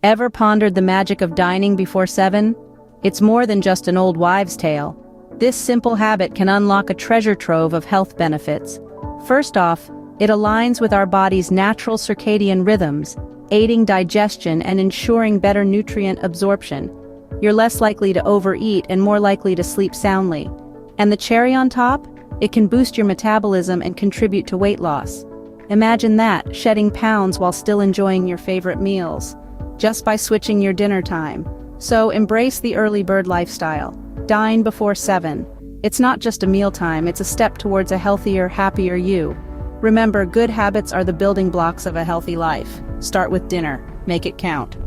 Ever pondered the magic of dining before 7? It's more than just an old wives' tale. This simple habit can unlock a treasure trove of health benefits. First off, it aligns with our body's natural circadian rhythms, aiding digestion and ensuring better nutrient absorption. You're less likely to overeat and more likely to sleep soundly. And the cherry on top? It can boost your metabolism and contribute to weight loss. Imagine that, shedding pounds while still enjoying your favorite meals, just by switching your dinner time. So embrace the early bird lifestyle. Dine before 7. It's not just a mealtime, it's a step towards a healthier, happier you. Remember, good habits are the building blocks of a healthy life. Start with dinner. Make it count.